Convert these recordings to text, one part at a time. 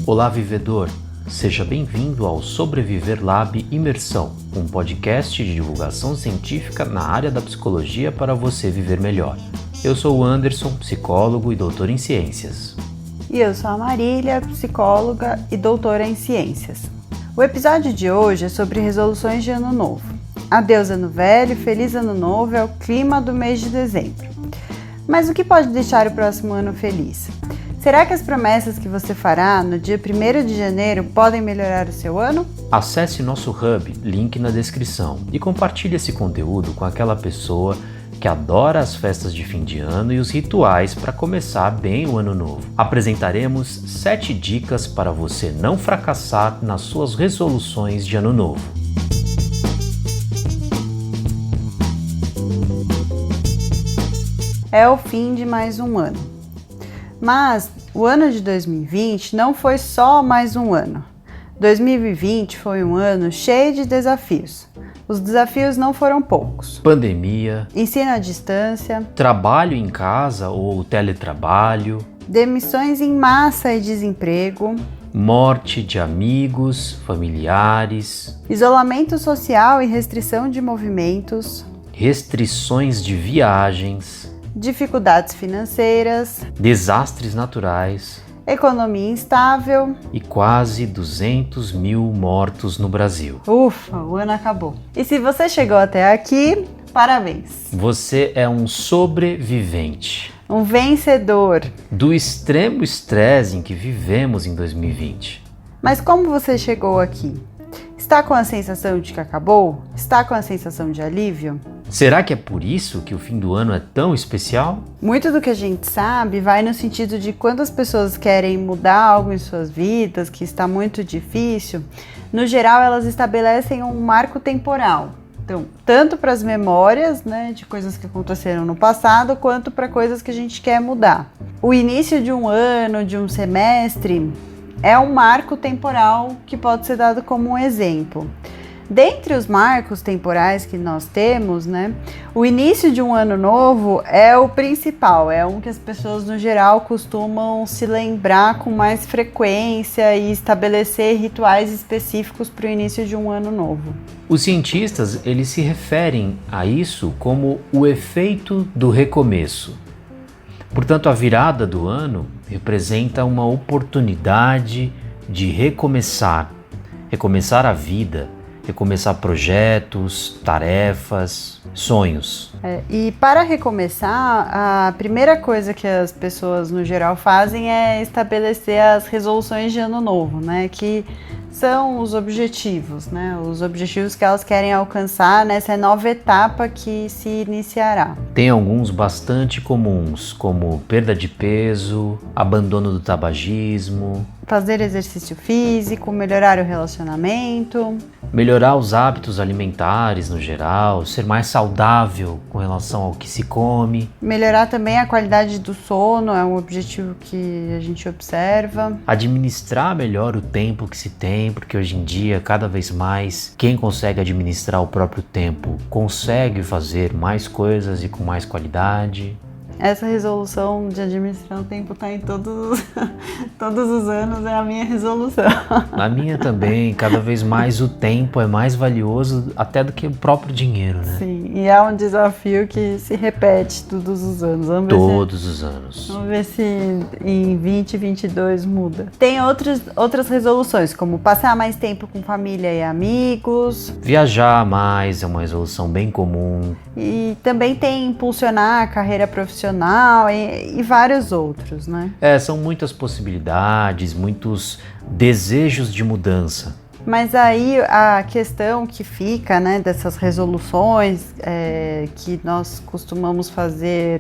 Olá, vivedor! Seja bem-vindo ao Sobreviver Lab Imersão, um podcast de divulgação científica na área da psicologia para você viver melhor. Eu sou o Anderson, psicólogo e doutor em ciências. E eu sou a Marília, psicóloga e doutora em ciências. O episódio de hoje é sobre resoluções de ano novo. Adeus ano velho, feliz ano novo é o clima do mês de dezembro. Mas o que pode deixar o próximo ano feliz? Será que as promessas que você fará no dia 1º de janeiro podem melhorar o seu ano? Acesse nosso hub, link na descrição, e compartilhe esse conteúdo com aquela pessoa que adora as festas de fim de ano e os rituais para começar bem o ano novo. Apresentaremos 7 dicas para você não fracassar nas suas resoluções de ano novo. É o fim de mais um ano. Mas o ano de 2020 não foi só mais um ano. 2020 foi um ano cheio de desafios. Os desafios não foram poucos. Pandemia, Ensino à distância, trabalho em casa ou teletrabalho, demissões em massa e desemprego, morte de amigos, familiares, isolamento social e restrição de movimentos, restrições de viagens, dificuldades financeiras, desastres naturais economia instável. e quase 200 mil mortos no Brasil. Ufa, o ano acabou. E se você chegou até aqui, parabéns! Você é um sobrevivente Um vencedor. do extremo estresse em que vivemos em 2020. Mas como você chegou aqui? Está com a sensação de que acabou? Está com a sensação de alívio? Será que é por isso que o fim do ano é tão especial? Muito do que a gente sabe vai no sentido de quando as pessoas querem mudar algo em suas vidas, que está muito difícil, no geral elas estabelecem um marco temporal. Então, tanto para as memórias, de coisas que aconteceram no passado, quanto para coisas que a gente quer mudar. O início de um ano, de um semestre, é um marco temporal que pode ser dado como um exemplo. Dentre os marcos temporais que nós temos, o início de um ano novo é o principal, é um que as pessoas no geral costumam se lembrar com mais frequência e estabelecer rituais específicos para o início de um ano novo. Os cientistas, eles se referem a isso como o efeito do recomeço. Portanto, a virada do ano representa uma oportunidade de recomeçar a vida, recomeçar projetos, tarefas, sonhos. E para recomeçar, a primeira coisa que as pessoas no geral fazem é estabelecer as resoluções de ano novo, que são os objetivos, os objetivos que elas querem alcançar nessa nova etapa que se iniciará. Tem alguns bastante comuns, como perda de peso, abandono do tabagismo, fazer exercício físico, melhorar o relacionamento, melhorar os hábitos alimentares no geral, ser mais saudável com relação ao que se come. Melhorar também a qualidade do sono é um objetivo que a gente observa. Administrar melhor o tempo que se tem, porque hoje em dia, cada vez mais, quem consegue administrar o próprio tempo consegue fazer mais coisas e com mais qualidade. Essa resolução de administrar o tempo está em todos os anos, é a minha resolução. A minha também, cada vez mais o tempo é mais valioso até do que o próprio dinheiro, Sim, e é um desafio que se repete todos os anos. Os anos. Vamos ver se em 2022 muda. Tem outras resoluções, como passar mais tempo com família e amigos. Viajar mais é uma resolução bem comum. E também tem impulsionar a carreira profissional e vários outros, São muitas possibilidades, muitos desejos de mudança. Mas aí a questão que fica, dessas resoluções que nós costumamos fazer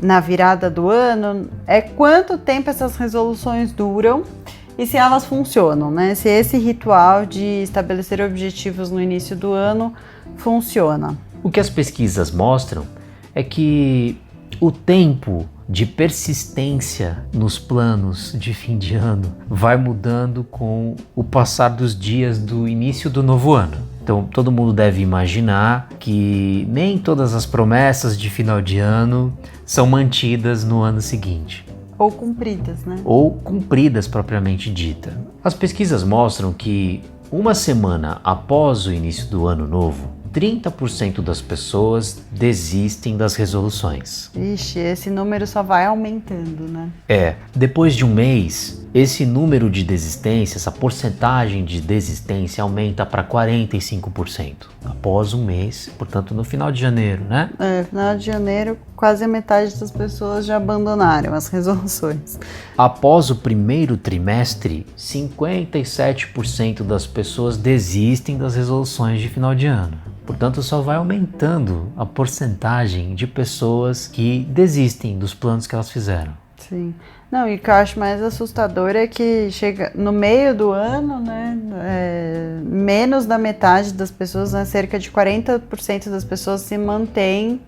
na virada do ano é quanto tempo essas resoluções duram e se elas funcionam, se esse ritual de estabelecer objetivos no início do ano funciona. O que as pesquisas mostram é que o tempo de persistência nos planos de fim de ano vai mudando com o passar dos dias do início do novo ano. Então, todo mundo deve imaginar que nem todas as promessas de final de ano são mantidas no ano seguinte. Ou cumpridas, né? Ou cumpridas propriamente dita. As pesquisas mostram que uma semana após o início do ano novo, 30% das pessoas desistem das resoluções. Ixi, esse número só vai aumentando, né? Depois de um mês, esse número de desistência, essa porcentagem de desistência aumenta para 45%. Após um mês, portanto no final de janeiro, né? Final de janeiro, quase a metade das pessoas já abandonaram as resoluções. Após o primeiro trimestre, 57% das pessoas desistem das resoluções de final de ano. Portanto, só vai aumentando a porcentagem de pessoas que desistem dos planos que elas fizeram. Sim. Não, e o que eu acho mais assustador é que chega no meio do ano, né, menos da metade das pessoas, né, cerca de 40% das pessoas se mantêm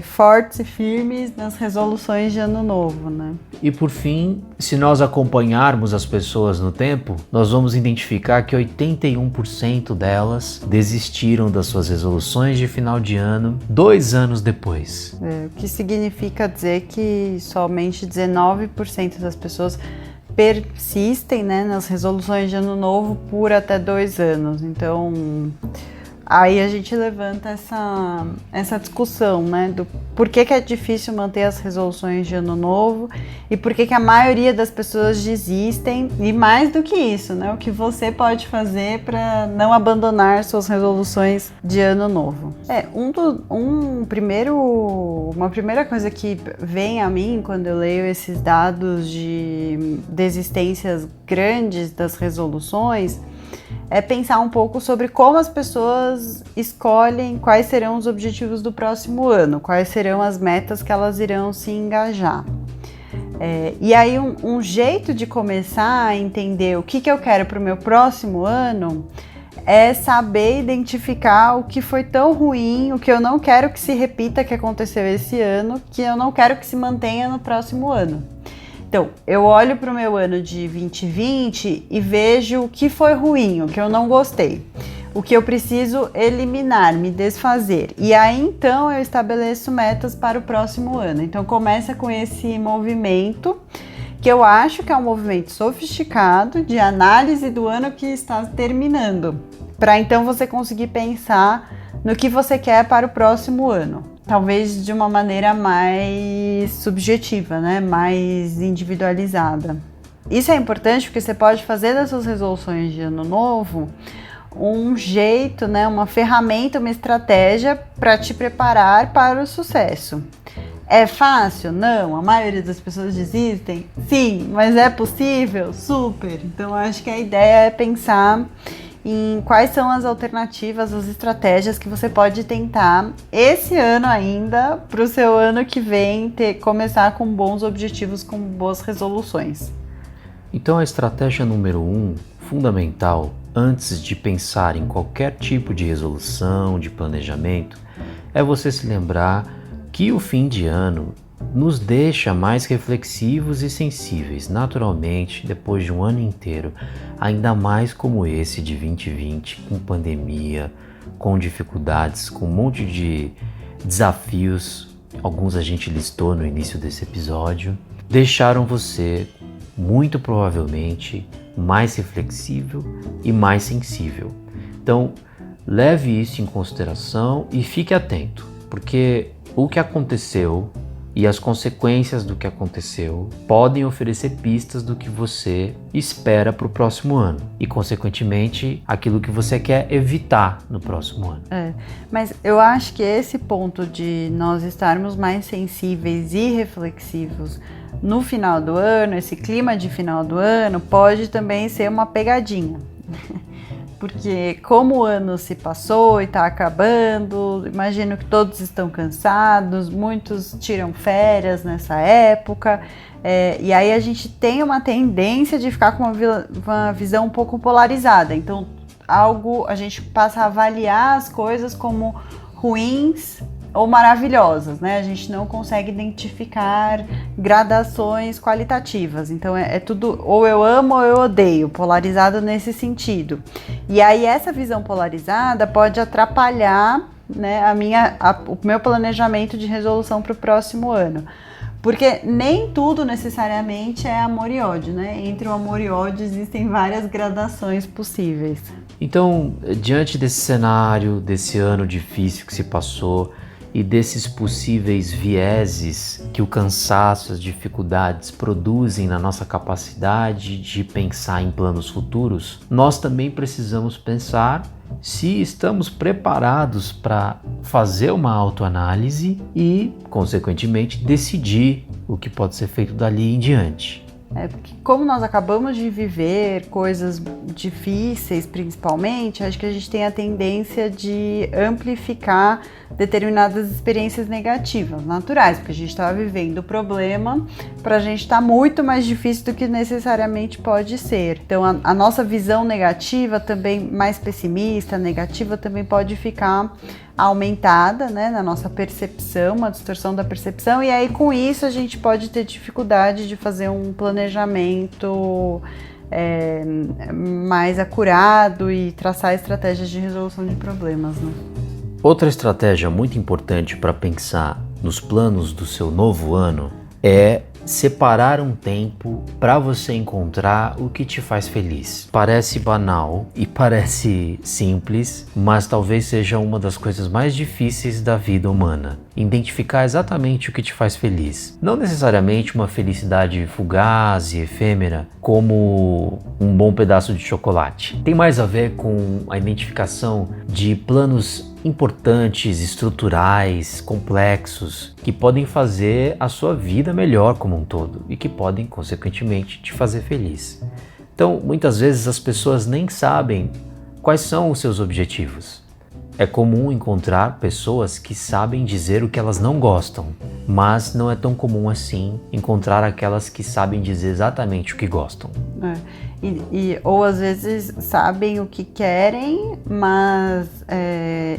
fortes e firmes nas resoluções de ano novo, né? E por fim, se nós acompanharmos as pessoas no tempo, nós vamos identificar que 81% delas desistiram das suas resoluções de final de ano 2 anos depois. O que significa dizer que somente 19% das pessoas persistem, né, nas resoluções de ano novo por até 2 anos. Então, aí a gente levanta essa discussão, né, do por que é difícil manter as resoluções de ano novo e por que a maioria das pessoas desistem, e mais do que isso, né, o que você pode fazer para não abandonar suas resoluções de ano novo. Uma primeira coisa que vem a mim quando eu leio esses dados de desistências grandes das resoluções é pensar um pouco sobre como as pessoas escolhem quais serão os objetivos do próximo ano, quais serão as metas que elas irão se engajar. E aí um jeito de começar a entender o que eu quero para o meu próximo ano é saber identificar o que foi tão ruim, o que eu não quero que se repita que aconteceu esse ano, que eu não quero que se mantenha no próximo ano. Então, eu olho para o meu ano de 2020 e vejo o que foi ruim, o que eu não gostei, o que eu preciso eliminar, me desfazer. E aí, então, eu estabeleço metas para o próximo ano. Então, começa com esse movimento, que eu acho que é um movimento sofisticado de análise do ano que está terminando, para então você conseguir pensar no que você quer para o próximo ano. Talvez de uma maneira mais subjetiva, né? Mais individualizada. Isso é importante porque você pode fazer das suas resoluções de ano novo um jeito, né? Uma ferramenta, uma estratégia para te preparar para o sucesso. É fácil? Não. A maioria das pessoas desistem? Sim. Mas é possível? Super. Então, acho que a ideia é pensar em quais são as alternativas, as estratégias que você pode tentar esse ano ainda, para o seu ano que vem começar com bons objetivos, com boas resoluções. Então a estratégia número 1, fundamental, antes de pensar em qualquer tipo de resolução, de planejamento, é você se lembrar que o fim de ano nos deixa mais reflexivos e sensíveis, naturalmente, depois de um ano inteiro, ainda mais como esse de 2020, com pandemia, com dificuldades, com um monte de desafios, alguns a gente listou no início desse episódio, deixaram você, muito provavelmente, mais reflexível e mais sensível. Então, leve isso em consideração e fique atento, porque o que aconteceu e as consequências do que aconteceu podem oferecer pistas do que você espera para o próximo ano e, consequentemente, aquilo que você quer evitar no próximo ano. Mas eu acho que esse ponto de nós estarmos mais sensíveis e reflexivos no final do ano, esse clima de final do ano, pode também ser uma pegadinha. Porque como o ano se passou e está acabando, imagino que todos estão cansados, muitos tiram férias nessa época, e aí a gente tem uma tendência de ficar com uma visão um pouco polarizada. Então, a gente passa a avaliar as coisas como ruins ou maravilhosas, né? A gente não consegue identificar gradações qualitativas. Então é tudo ou eu amo ou eu odeio, polarizado nesse sentido. E aí essa visão polarizada pode atrapalhar, né, o meu planejamento de resolução para o próximo ano. Porque nem tudo necessariamente é amor e ódio, né? Entre o amor e ódio existem várias gradações possíveis. Então, diante desse cenário, desse ano difícil que se passou e desses possíveis vieses que o cansaço, as dificuldades produzem na nossa capacidade de pensar em planos futuros, nós também precisamos pensar se estamos preparados para fazer uma autoanálise e, consequentemente, decidir o que pode ser feito dali em diante. Porque como nós acabamos de viver coisas difíceis, principalmente, acho que a gente tem a tendência de amplificar determinadas experiências negativas, naturais, porque a gente estava vivendo o problema, para a gente está muito mais difícil do que necessariamente pode ser. Então a nossa visão negativa também, mais pessimista, negativa, também pode ficar aumentada, né, na nossa percepção, uma distorção da percepção, e aí com isso a gente pode ter dificuldade de fazer um planejamento mais acurado e traçar estratégias de resolução de problemas, né? Outra estratégia muito importante para pensar nos planos do seu novo ano é separar um tempo para você encontrar o que te faz feliz. Parece banal e parece simples, mas talvez seja uma das coisas mais difíceis da vida humana. Identificar exatamente o que te faz feliz. Não necessariamente uma felicidade fugaz e efêmera, como um bom pedaço de chocolate. Tem mais a ver com a identificação de planos importantes, estruturais, complexos, que podem fazer a sua vida melhor como um todo e que podem, consequentemente, te fazer feliz. Então, muitas vezes as pessoas nem sabem quais são os seus objetivos. É comum encontrar pessoas que sabem dizer o que elas não gostam, mas não é tão comum assim encontrar aquelas que sabem dizer exatamente o que gostam. Ou às vezes sabem o que querem, mas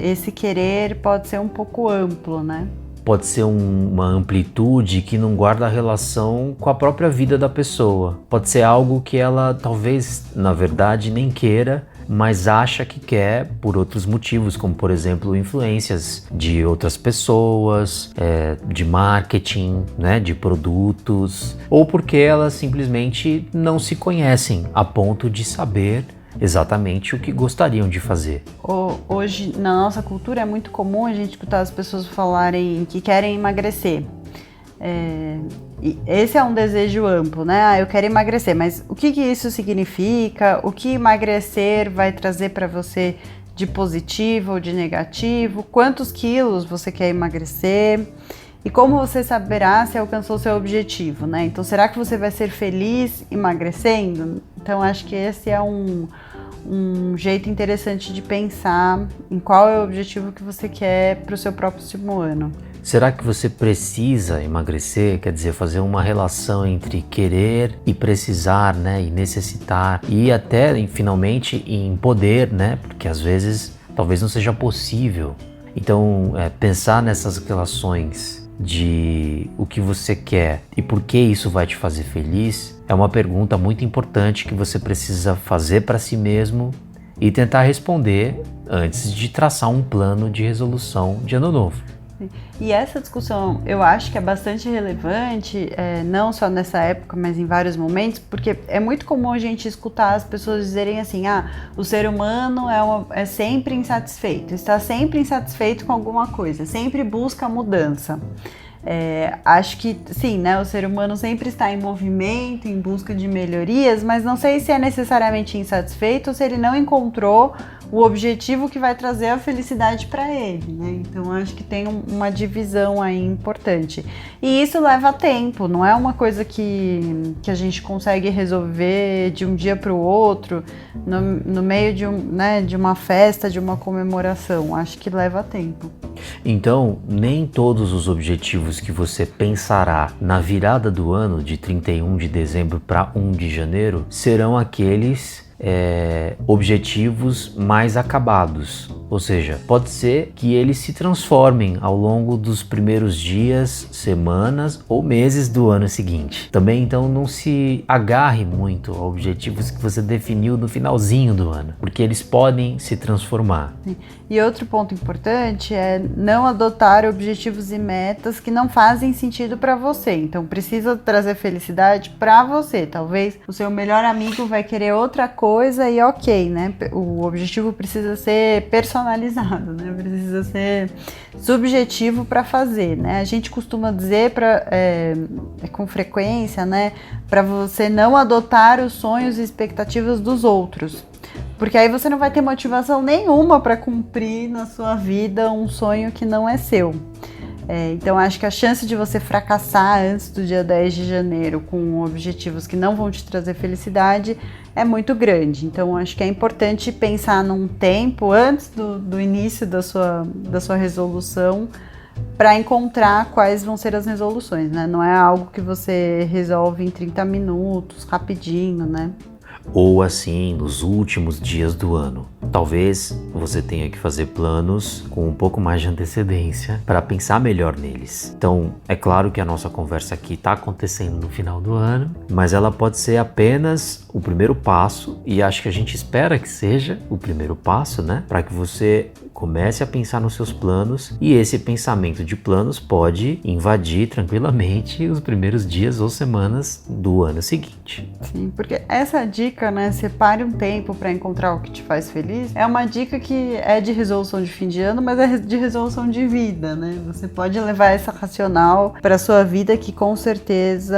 esse querer pode ser um pouco amplo, né? Pode ser uma amplitude que não guarda relação com a própria vida da pessoa. Pode ser algo que ela talvez, na verdade, nem queira, mas acha que quer por outros motivos, como por exemplo influências de outras pessoas, de marketing, né, de produtos, ou porque elas simplesmente não se conhecem a ponto de saber exatamente o que gostariam de fazer. Hoje, na nossa cultura, é muito comum a gente escutar as pessoas falarem que querem emagrecer. E esse é um desejo amplo, né? Eu quero emagrecer, mas o que isso significa? O que emagrecer vai trazer para você de positivo ou de negativo? Quantos quilos você quer emagrecer? E como você saberá se alcançou seu objetivo, né? Então, será que você vai ser feliz emagrecendo? Então, acho que esse é um jeito interessante de pensar em qual é o objetivo que você quer para o seu próximo ano. Será que você precisa emagrecer? Quer dizer, fazer uma relação entre querer e precisar, né? E necessitar, e até, finalmente, em poder, né? Porque às vezes, talvez não seja possível. Então, pensar nessas relações de o que você quer e por que isso vai te fazer feliz é uma pergunta muito importante que você precisa fazer para si mesmo e tentar responder antes de traçar um plano de resolução de ano novo. E essa discussão eu acho que é bastante relevante, não só nessa época, mas em vários momentos, porque é muito comum a gente escutar as pessoas dizerem assim, o ser humano é sempre insatisfeito, está sempre insatisfeito com alguma coisa, sempre busca mudança. Acho que sim, né? O ser humano sempre está em movimento, em busca de melhorias, mas não sei se é necessariamente insatisfeito ou se ele não encontrou o objetivo que vai trazer a felicidade para ele, né? Então acho que tem uma divisão aí importante. E isso leva tempo, não é uma coisa que a gente consegue resolver de um dia para o outro, no meio de uma festa, de uma comemoração. Acho que leva tempo. Então, nem todos os objetivos que você pensará na virada do ano de 31 de dezembro para 1 de janeiro serão aqueles objetivos mais acabados. Ou seja, pode ser que eles se transformem ao longo dos primeiros dias, semanas ou meses do ano seguinte. Também, então, não se agarre muito a objetivos que você definiu no finalzinho do ano, porque eles podem se transformar. Sim. E outro ponto importante é não adotar objetivos e metas que não fazem sentido para você. Então, precisa trazer felicidade para você. Talvez o seu melhor amigo vai querer outra coisa e ok, né? O objetivo precisa ser personalizado, né? Precisa ser subjetivo para fazer, né? A gente costuma dizer com frequência, né? Para você não adotar os sonhos e expectativas dos outros. Porque aí você não vai ter motivação nenhuma para cumprir na sua vida um sonho que não é seu. Então acho que a chance de você fracassar antes do dia 10 de janeiro com objetivos que não vão te trazer felicidade é muito grande. Então acho que é importante pensar num tempo antes do início da sua resolução para encontrar quais vão ser as resoluções, né? Não é algo que você resolve em 30 minutos, rapidinho, né? Ou assim, nos últimos dias do ano. Talvez você tenha que fazer planos com um pouco mais de antecedência para pensar melhor neles. Então, é claro que a nossa conversa aqui está acontecendo no final do ano, mas ela pode ser apenas o primeiro passo, e acho que a gente espera que seja o primeiro passo, né? Para que você comece a pensar nos seus planos, e esse pensamento de planos pode invadir tranquilamente os primeiros dias ou semanas do ano seguinte. Sim, porque essa dica, né, separe um tempo para encontrar o que te faz feliz, é uma dica que é de resolução de fim de ano, mas é de resolução de vida, né? Você pode levar essa racional para sua vida, que com certeza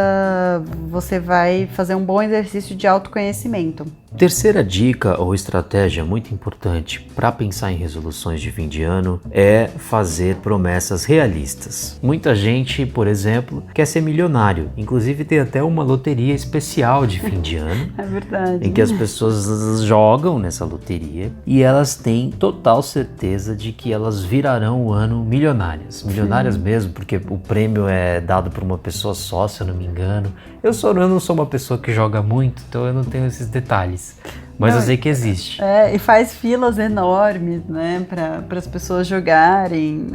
você vai fazer um bom exercício de autoconhecimento. Terceira dica ou estratégia muito importante para pensar em resoluções de fim de ano é fazer promessas realistas. Muita gente, por exemplo, quer ser milionário. Inclusive tem até uma loteria especial de fim de ano. É verdade. Em que as pessoas jogam nessa loteria e elas têm total certeza de que elas virarão o ano milionárias. Milionárias mesmo, porque o prêmio é dado por uma pessoa só, se eu não me engano. Eu não sou uma pessoa que joga muito, então eu não tenho esses detalhes. Mas eu sei que existe. E faz filas enormes, né, para as pessoas jogarem.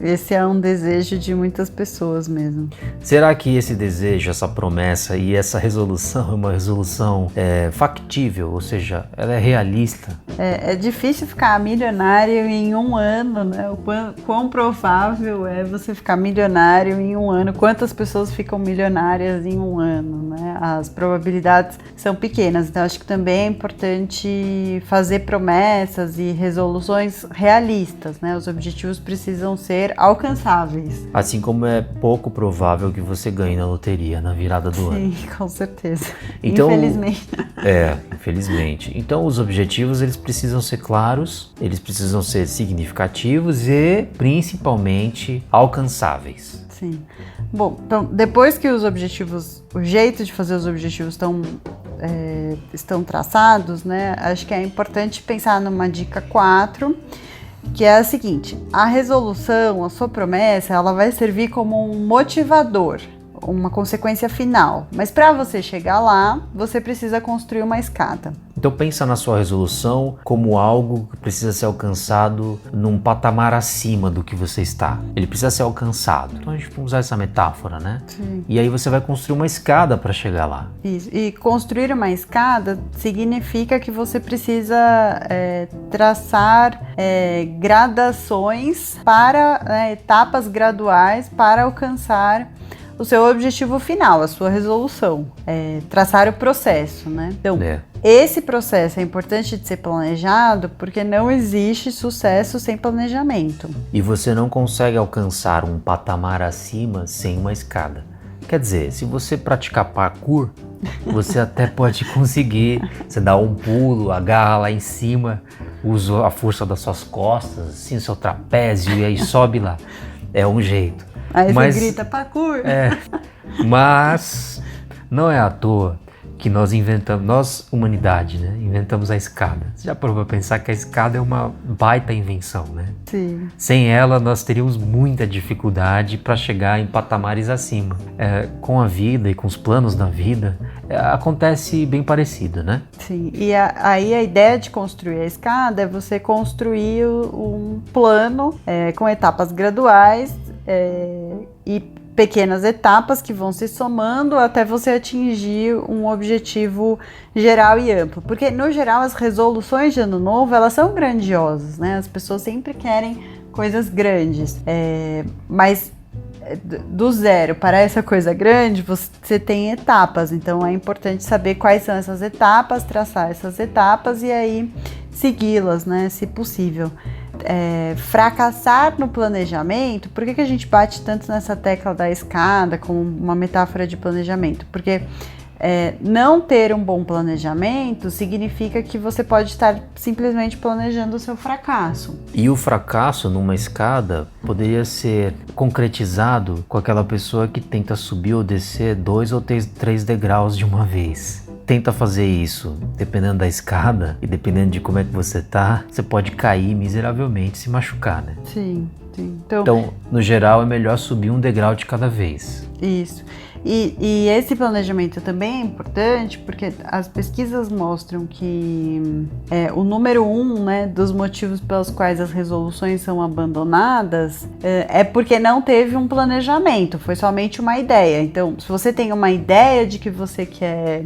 Esse é um desejo de muitas pessoas mesmo. Será que esse desejo, essa promessa e essa resolução é uma resolução factível? Ou seja, ela é realista? É difícil ficar milionário em um ano, né? O quão provável é você ficar milionário em um ano? Quantas pessoas ficam milionárias em um ano, né? As probabilidades são pequenas, então acho que também é importante fazer promessas e resoluções realistas, né? Os objetivos precisam ser alcançáveis. Assim como é pouco provável que você ganhe na loteria na virada do ano. Sim, com certeza. Então, infelizmente. Infelizmente. Então os objetivos, eles precisam ser claros, eles precisam ser significativos e principalmente alcançáveis. Sim. Bom, então depois que o jeito de fazer os objetivos estão traçados, né? Acho que é importante pensar numa dica 4, que é a seguinte: a resolução, a sua promessa, ela vai servir como um motivador, uma consequência final. Mas para você chegar lá, você precisa construir uma escada. Então pensa na sua resolução como algo que precisa ser alcançado num patamar acima do que você está. Ele precisa ser alcançado. Então a gente vai usar essa metáfora, né? Sim. E aí você vai construir uma escada para chegar lá. Isso. E construir uma escada significa que você precisa traçar gradações para etapas graduais para alcançar o seu objetivo final, a sua resolução, traçar o processo, né? Então, esse processo é importante de ser planejado porque não existe sucesso sem planejamento. E você não consegue alcançar um patamar acima sem uma escada. Quer dizer, se você praticar parkour, você até pode conseguir, você dá um pulo, agarra lá em cima, usa a força das suas costas, assim, o seu trapézio, e aí sobe lá. É um jeito. Aí você grita, parkour! Mas não é à toa que nós, humanidade, né, inventamos a escada. Você já parou para pensar que a escada é uma baita invenção, né? Sim. Sem ela, nós teríamos muita dificuldade para chegar em patamares acima. Com a vida e com os planos da vida, acontece bem parecido, né? Sim, e aí a ideia de construir a escada é você construir um plano com etapas graduais e pequenas etapas que vão se somando até você atingir um objetivo geral e amplo. Porque, no geral, as resoluções de ano novo, elas são grandiosas, né? As pessoas sempre querem coisas grandes, mas do zero para essa coisa grande, você tem etapas, então é importante saber quais são essas etapas, traçar essas etapas e aí segui-las, né, se possível. Fracassar no planejamento, por que a gente bate tanto nessa tecla da escada como uma metáfora de planejamento? Porque não ter um bom planejamento significa que você pode estar simplesmente planejando o seu fracasso. E o fracasso numa escada poderia ser concretizado com aquela pessoa que tenta subir ou descer 2 ou 3 degraus de uma vez. Tenta fazer isso, dependendo da escada e dependendo de como é que você tá, você pode cair miseravelmente, se machucar, né? Sim. Então, no geral, é melhor subir um degrau de cada vez. Isso. E esse planejamento também é importante porque as pesquisas mostram que o número 1, né, dos motivos pelos quais as resoluções são abandonadas é porque não teve um planejamento, foi somente uma ideia. Então, se você tem uma ideia de que você quer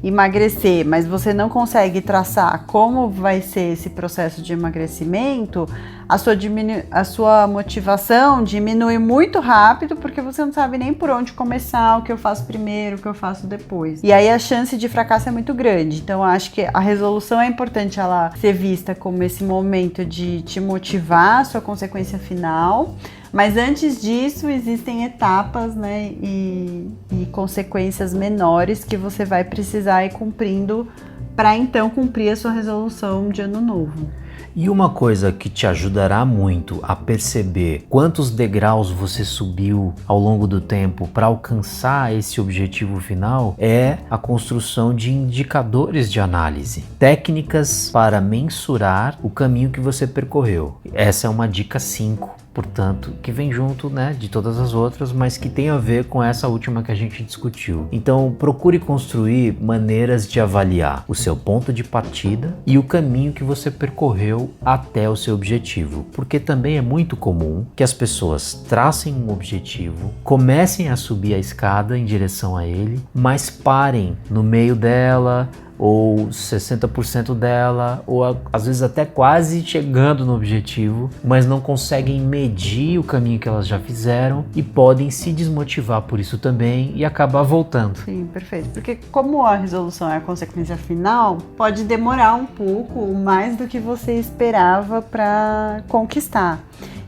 emagrecer, mas você não consegue traçar como vai ser esse processo de emagrecimento, a sua motivação diminui muito rápido porque você não sabe nem por onde começar, o que eu faço primeiro, o que eu faço depois. E aí a chance de fracasso é muito grande. Então eu acho que a resolução é importante ela ser vista como esse momento de te motivar, sua consequência final. Mas antes disso, existem etapas, né, e consequências menores que você vai precisar ir cumprindo para então cumprir a sua resolução de ano novo. E uma coisa que te ajudará muito a perceber quantos degraus você subiu ao longo do tempo para alcançar esse objetivo final é a construção de indicadores de análise, técnicas para mensurar o caminho que você percorreu. Essa é uma dica 5. Portanto, que vem junto, né, de todas as outras, mas que tem a ver com essa última que a gente discutiu. Então, procure construir maneiras de avaliar o seu ponto de partida e o caminho que você percorreu até o seu objetivo, porque também é muito comum que as pessoas tracem um objetivo, comecem a subir a escada em direção a ele, mas parem no meio dela, ou 60% dela, ou às vezes até quase chegando no objetivo, mas não conseguem medir o caminho que elas já fizeram e podem se desmotivar por isso também e acabar voltando. Sim, perfeito. Porque como a resolução é a consequência final, pode demorar um pouco mais do que você esperava para conquistar.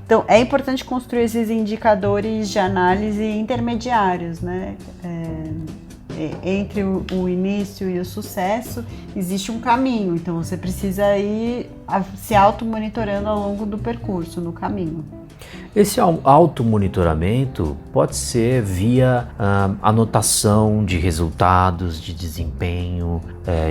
Então, é importante construir esses indicadores de análise intermediários, né? Entre o início e o sucesso existe um caminho, então você precisa ir se auto-monitorando ao longo do percurso, no caminho. Esse automonitoramento pode ser via anotação de resultados, de desempenho.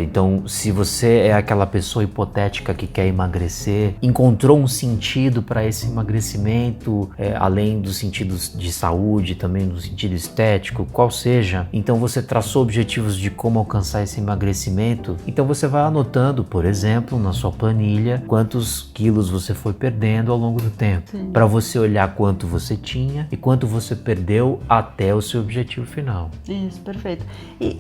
Então, se você é aquela pessoa hipotética que quer emagrecer, encontrou um sentido para esse emagrecimento, além dos sentidos de saúde, também do sentido estético, qual seja, então você traçou objetivos de como alcançar esse emagrecimento, então você vai anotando, por exemplo, na sua planilha, quantos quilos você foi perdendo ao longo do tempo, para você olhar quanto você tinha e quanto você perdeu até o seu objetivo final. Isso, perfeito. E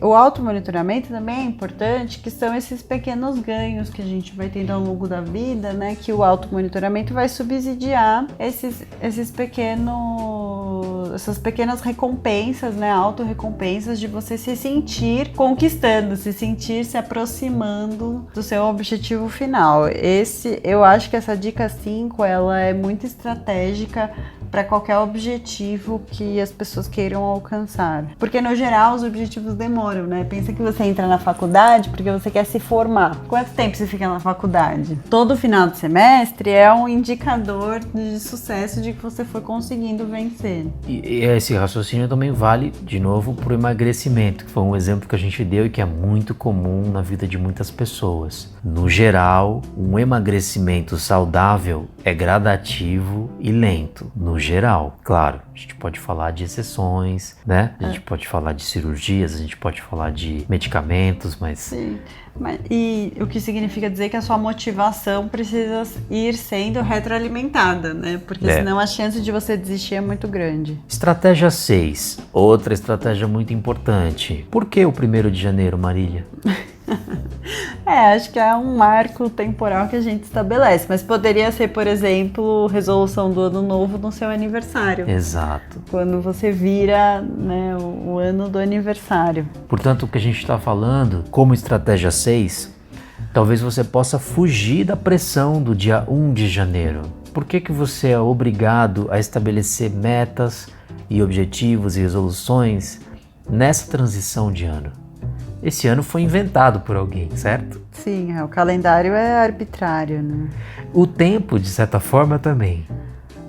o automonitoramento também é importante, que são esses pequenos ganhos que a gente vai tendo ao longo da vida, né? Que o automonitoramento vai subsidiar essas pequenas recompensas, né? Autorrecompensas de você se sentir conquistando, se sentir se aproximando do seu objetivo final. Eu acho que essa dica 5, ela é muito estratégica para qualquer objetivo que as pessoas queiram alcançar. Porque, no geral, os objetivos demoram, né? Pensa que você entra na faculdade porque você quer se formar. Quanto tempo você fica na faculdade? Todo final de semestre é um indicador de sucesso de que você foi conseguindo vencer. E esse raciocínio também vale, de novo, para o emagrecimento, que foi um exemplo que a gente deu e que é muito comum na vida de muitas pessoas. No geral, um emagrecimento saudável é gradativo e lento. No no geral. Claro, a gente pode falar de exceções, né? A gente pode falar de cirurgias, a gente pode falar de medicamentos, mas... Sim. E o que significa dizer que a sua motivação precisa ir sendo retroalimentada, né? Porque senão a chance de você desistir é muito grande. Estratégia 6, outra estratégia muito importante. Por que o 1º de janeiro, Marília? Acho que é um marco temporal que a gente estabelece, mas poderia ser, por exemplo, resolução do ano novo no seu aniversário. Exato. Quando você vira, né, o ano do aniversário. Portanto, o que a gente está falando, como estratégia 6, talvez você possa fugir da pressão do dia 1 de janeiro. Por que você é obrigado a estabelecer metas e objetivos e resoluções nessa transição de ano? Esse ano foi inventado por alguém, certo? Sim, o calendário é arbitrário, né? O tempo, de certa forma, também.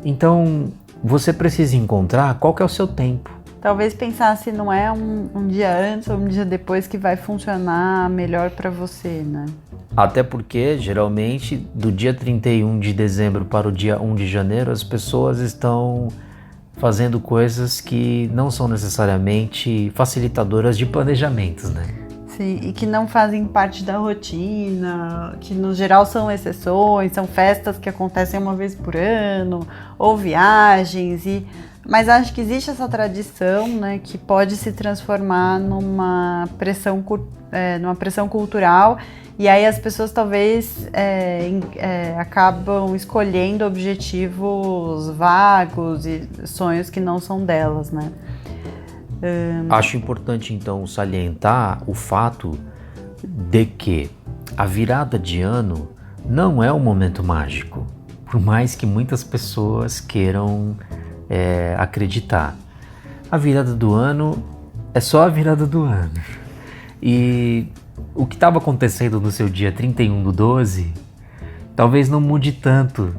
Então, você precisa encontrar qual que é o seu tempo. Talvez pensar se não é um dia antes ou um dia depois que vai funcionar melhor para você, né? Até porque, geralmente, do dia 31 de dezembro para o dia 1 de janeiro, as pessoas estão fazendo coisas que não são necessariamente facilitadoras de planejamentos, né? Sim, e que não fazem parte da rotina, que no geral são exceções, são festas que acontecem uma vez por ano, ou viagens, mas acho que existe essa tradição, né, que pode se transformar numa pressão cultural, e aí as pessoas talvez acabam escolhendo objetivos vagos e sonhos que não são delas, né? Acho importante então salientar o fato de que a virada de ano não é um momento mágico, por mais que muitas pessoas queiram acreditar. A virada do ano é só a virada do ano. E o que estava acontecendo no seu dia 31/12 talvez não mude tanto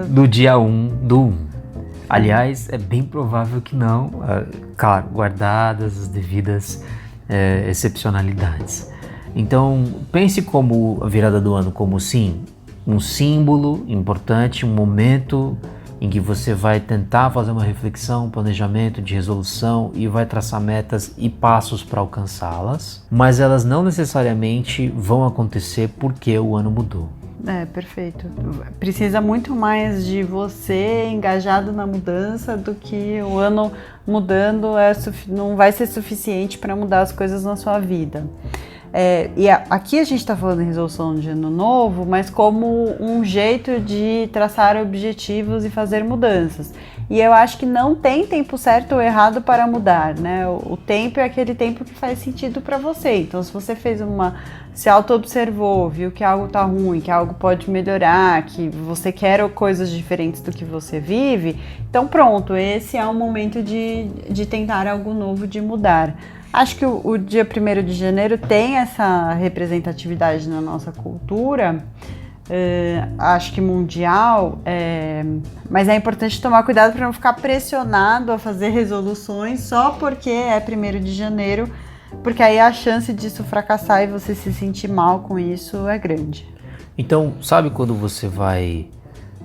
do dia 1 do 1. Aliás, é bem provável que não, claro, guardadas as devidas excepcionalidades. Então, pense como a virada do ano como, sim, um símbolo importante, um momento em que você vai tentar fazer uma reflexão, um planejamento de resolução e vai traçar metas e passos para alcançá-las, mas elas não necessariamente vão acontecer porque o ano mudou. Perfeito. Precisa muito mais de você engajado na mudança do que o ano mudando não vai ser suficiente para mudar as coisas na sua vida. Aqui a gente está falando de resolução de ano novo, mas como um jeito de traçar objetivos e fazer mudanças. E eu acho que não tem tempo certo ou errado para mudar, né? O tempo é aquele tempo que faz sentido para você. Então, se você se auto-observou, viu que algo tá ruim, que algo pode melhorar, que você quer coisas diferentes do que você vive, então pronto, esse é o momento de tentar algo novo, de mudar. Acho que o dia 1º de janeiro tem essa representatividade na nossa cultura, acho que mundial, mas é importante tomar cuidado para não ficar pressionado a fazer resoluções só porque é 1º de janeiro, porque aí a chance disso fracassar e você se sentir mal com isso é grande. Então, sabe quando você vai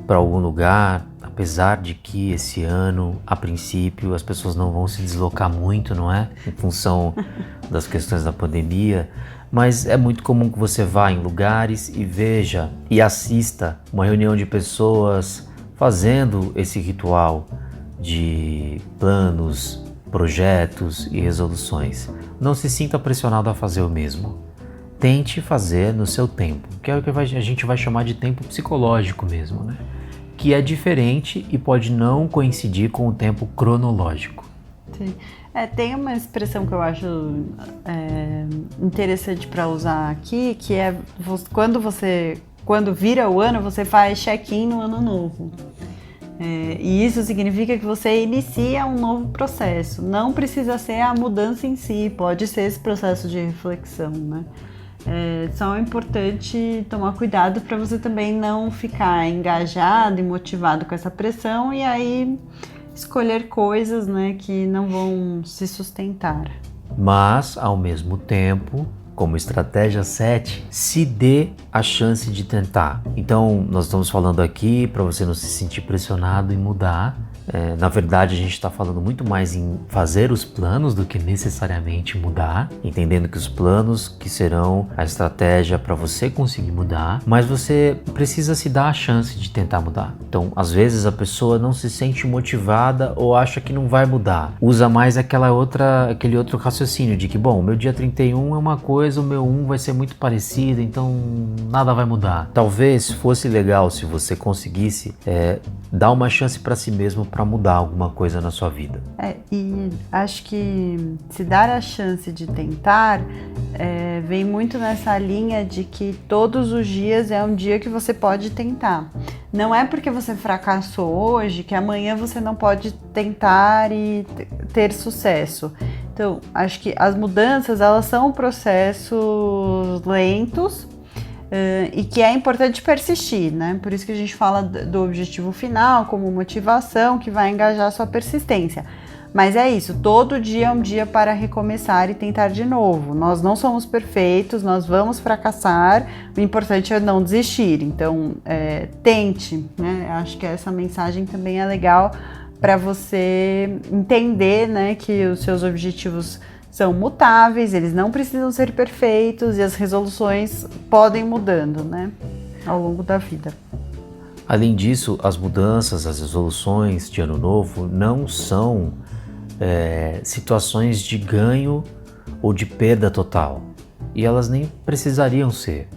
para algum lugar, apesar de que esse ano, a princípio, as pessoas não vão se deslocar muito, não é? Em função das questões da pandemia, mas é muito comum que você vá em lugares e veja e assista uma reunião de pessoas fazendo esse ritual de planos, projetos e resoluções. Não se sinta pressionado a fazer o mesmo. Tente fazer no seu tempo, que é o que a gente vai chamar de tempo psicológico mesmo, né? Que é diferente e pode não coincidir com o tempo cronológico. Sim. Tem uma expressão que eu acho interessante para usar aqui, que é quando vira o ano, você faz check-in no ano novo. E isso significa que você inicia um novo processo. Não precisa ser a mudança em si, pode ser esse processo de reflexão, né? Só é importante tomar cuidado para você também não ficar engajado e motivado com essa pressão e aí escolher coisas, né, que não vão se sustentar. Mas, ao mesmo tempo, como estratégia 7, se dê a chance de tentar. Então, nós estamos falando aqui para você não se sentir pressionado em mudar. Na verdade, a gente está falando muito mais em fazer os planos do que necessariamente mudar, entendendo que os planos que serão a estratégia para você conseguir mudar, mas você precisa se dar a chance de tentar mudar. Então, às vezes a pessoa não se sente motivada ou acha que não vai mudar. Usa mais aquele outro raciocínio de que, bom, o meu dia 31 é uma coisa, o meu 1 vai ser muito parecido, então nada vai mudar. Talvez fosse legal se você conseguisse dar uma chance para si mesmo para mudar alguma coisa na sua vida. E acho que se dar a chance de tentar vem muito nessa linha de que todos os dias é um dia que você pode tentar. Não é porque você fracassou hoje que amanhã você não pode tentar e ter sucesso. Então, acho que as mudanças, elas são processos lentos, e que é importante persistir, né? Por isso que a gente fala do objetivo final como motivação que vai engajar a sua persistência. Mas é isso, todo dia é um dia para recomeçar e tentar de novo. Nós não somos perfeitos, nós vamos fracassar, o importante é não desistir. Então, tente, né? Acho que essa mensagem também é legal para você entender, né, que os seus objetivos são mutáveis, eles não precisam ser perfeitos e as resoluções podem mudando, né, ao longo da vida. Além disso, as mudanças, as resoluções de ano novo não são situações de ganho ou de perda total. E elas nem precisariam ser.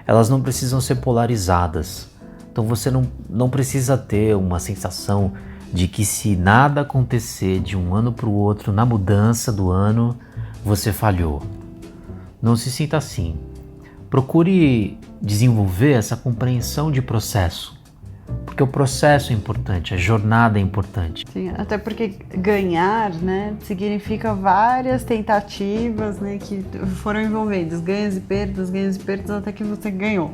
Elas não precisam ser polarizadas. Então você não precisa ter uma sensação de que se nada acontecer de um ano para o outro, na mudança do ano, você falhou. Não se sinta assim. Procure desenvolver essa compreensão de processo, porque o processo é importante, a jornada é importante. Sim, até porque ganhar, né, significa várias tentativas, né, que foram envolvidas, ganhos e perdas, até que você ganhou.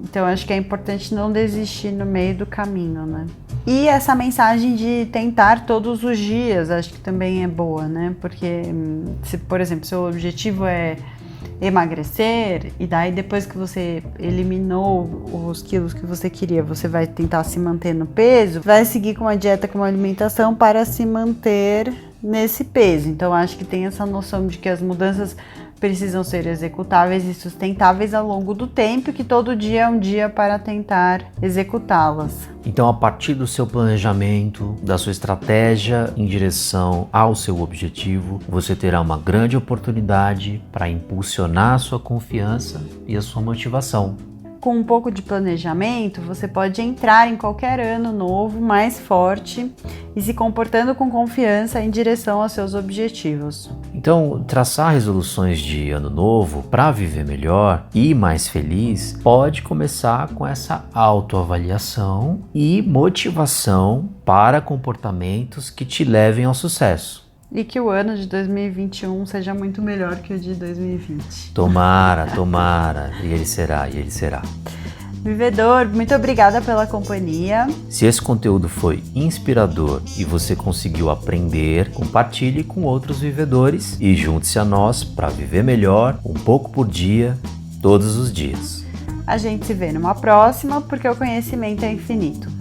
Então acho que é importante não desistir no meio do caminho, né? E essa mensagem de tentar todos os dias, acho que também é boa, né? Porque se, por exemplo, seu objetivo é emagrecer, e daí depois que você eliminou os quilos que você queria, você vai tentar se manter no peso, vai seguir com uma dieta, com uma alimentação para se manter nesse peso. Então acho que tem essa noção de que as mudanças precisam ser executáveis e sustentáveis ao longo do tempo, que todo dia é um dia para tentar executá-las. Então, a partir do seu planejamento, da sua estratégia em direção ao seu objetivo, você terá uma grande oportunidade para impulsionar a sua confiança e a sua motivação. Com um pouco de planejamento, você pode entrar em qualquer ano novo mais forte e se comportando com confiança em direção aos seus objetivos. Então, traçar resoluções de ano novo para viver melhor e mais feliz pode começar com essa autoavaliação e motivação para comportamentos que te levem ao sucesso. E que o ano de 2021 seja muito melhor que o de 2020. Tomara, e ele será. Vivedor, muito obrigada pela companhia. Se esse conteúdo foi inspirador e você conseguiu aprender, compartilhe com outros vivedores e junte-se a nós para viver melhor, um pouco por dia, todos os dias. A gente se vê numa próxima, porque o conhecimento é infinito.